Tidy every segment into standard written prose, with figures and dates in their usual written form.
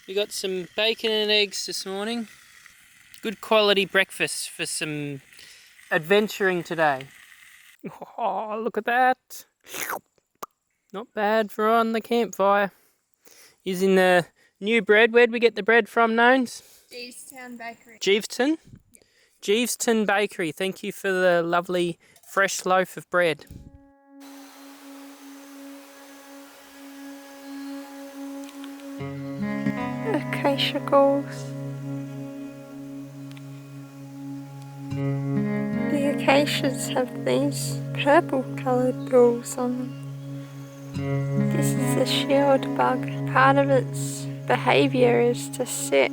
We got some bacon and eggs this morning. Good quality breakfast for some adventuring today. Oh, look at that. Not bad for on the campfire. Using the new bread. Where'd we get the bread from, Nones? Jeevestown Bakery. Jeevestown? Yep. Jeevestown Bakery. Thank you for the lovely fresh loaf of bread. Acacia galls. The acacias have these purple coloured galls on them. This is a shield bug. Part of its behaviour is to sit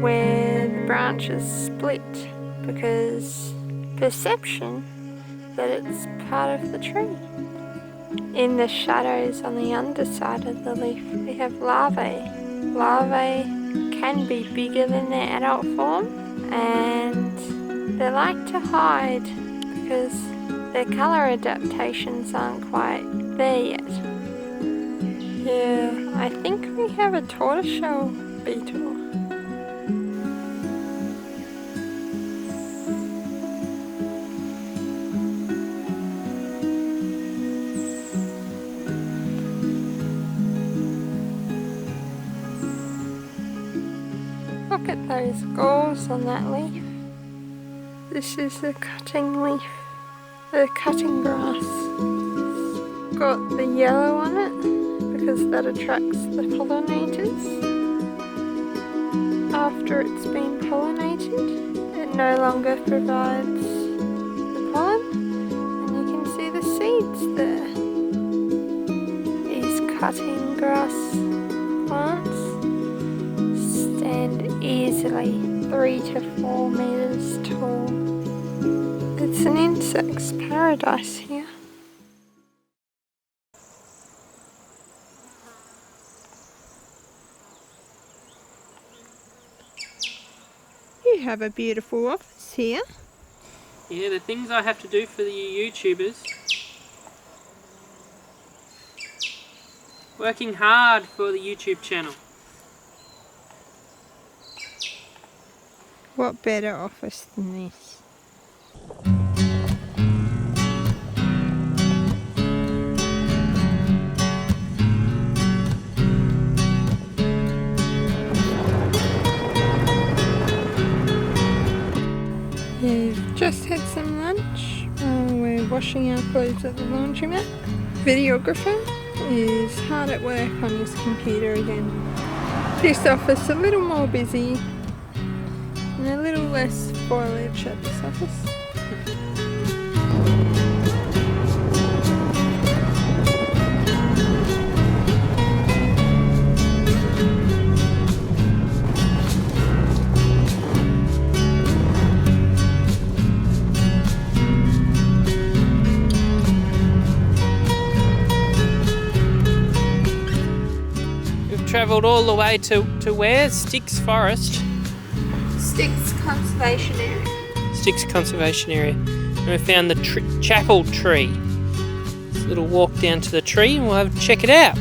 where the branches split because perception that it's part of the tree. In the shadows on the underside of the leaf we have larvae. Larvae can be bigger than their adult form and they like to hide because their colour adaptations aren't quite there yet. Yeah, I think we have a tortoiseshell beetle. Look at those galls on that leaf. This is a cutting leaf, the cutting grass. It's got the yellow on it because that attracts the pollinators. After it's been pollinated, it no longer provides the pollen, and you can see the seeds there. These cutting grass plants stand easily 3 to 4 meters tall. It's an insect's paradise here. You have a beautiful office here. Yeah, the things I have to do for the YouTubers. Working hard for the YouTube channel. What better office than this? We've just had some lunch. We're washing our clothes at the laundromat. Videographer is hard at work on his computer again. This office a little more busy and a little less foliage at this office. We've travelled all the way to where? Styx Forest. Styx Conservation Area. Styx Conservation Area. And we found the chapel tree. It's a little walk down to the tree and we'll have to check it out.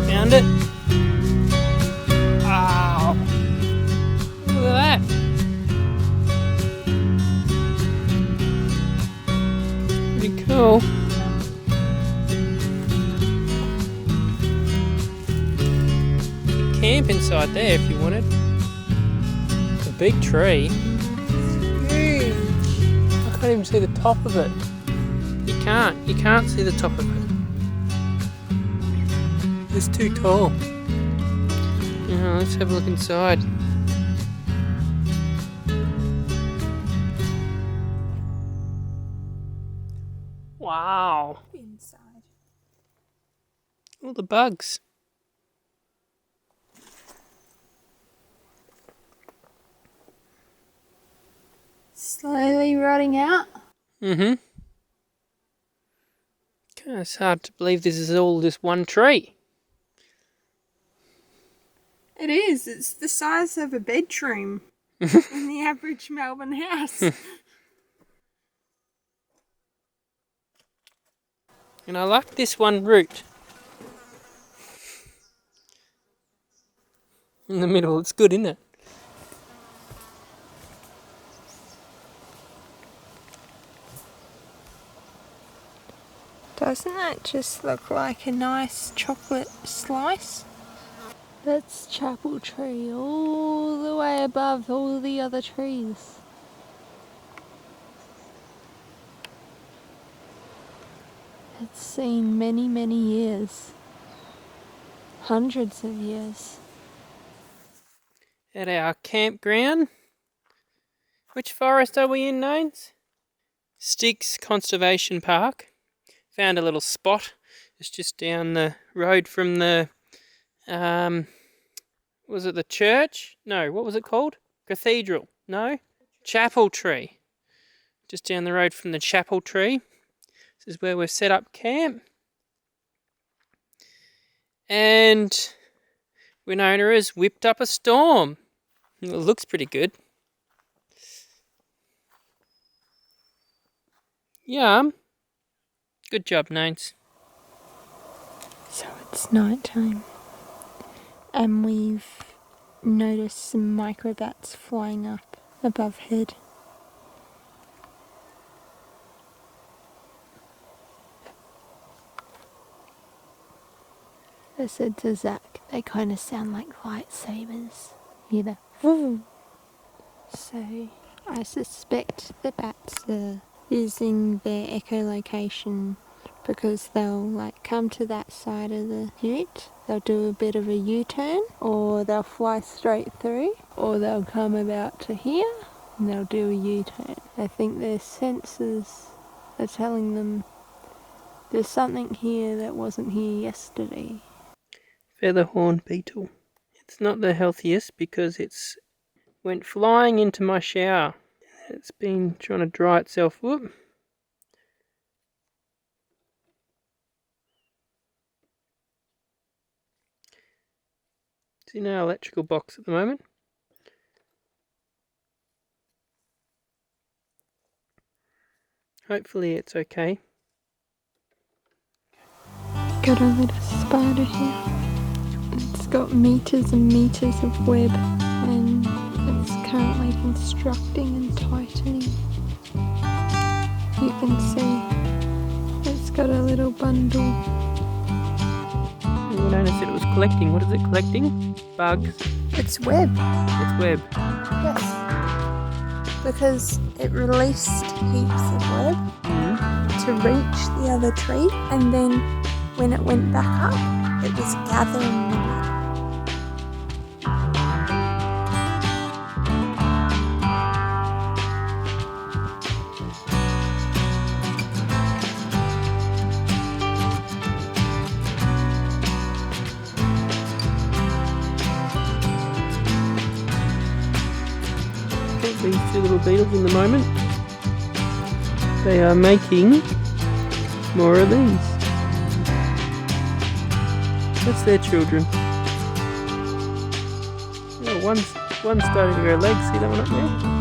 Found it. Wow. Look at that. Pretty cool. Camp inside there if you wanted. It's a big tree. It's huge. I can't even see the top of it. You can't see the top of it. It's too tall. Yeah, let's have a look inside. Wow. Inside. All the bugs. Slowly rotting out. Mm-hmm. It's hard to believe this is all just one tree. It is. It's the size of a bedroom. in the average Melbourne house. And I like this one root in the middle. It's good, isn't it? Doesn't that just look like a nice chocolate slice? That's chapel tree all the way above all the other trees. It's seen many, many years. Hundreds of years. At our campground. Which forest are we in, Nains? Styx Conservation Park. Found a little spot. It's just down the road from the, was it the church? No, what was it called? Cathedral? No? Chapel tree. Just down the road from the chapel tree. This is where we've set up camp. And Winona has whipped up a storm. It looks pretty good. Yum. Good job, Nains. So it's night time. And we've noticed some microbats flying up above head. I said to Zach, they kind of sound like lightsabers. Hear the woo. So I suspect the bats are using their echolocation because they'll like come to that side of the ute, they'll do a bit of a U-turn, or they'll fly straight through, or they'll come about to here and they'll do a U-turn. I think their sensors are telling them there's something here that wasn't here yesterday. Featherhorn beetle. It's not the healthiest because it's went flying into my shower. It's been trying to dry itself up. It's in our electrical box at the moment. Hopefully it's okay. Got a little spider here. It's got meters and meters of web and it's currently constructing and tightening. You can see it's got a little bundle. Winona said it was collecting. What is it collecting? Bugs. It's web. It's web. Yes. Because it released heaps of web to reach the other tree, and then when it went back up, it was gathering them up. These two little beetles in the moment, they are making more of these. That's their children. Oh, one's starting to grow legs. See that one up there?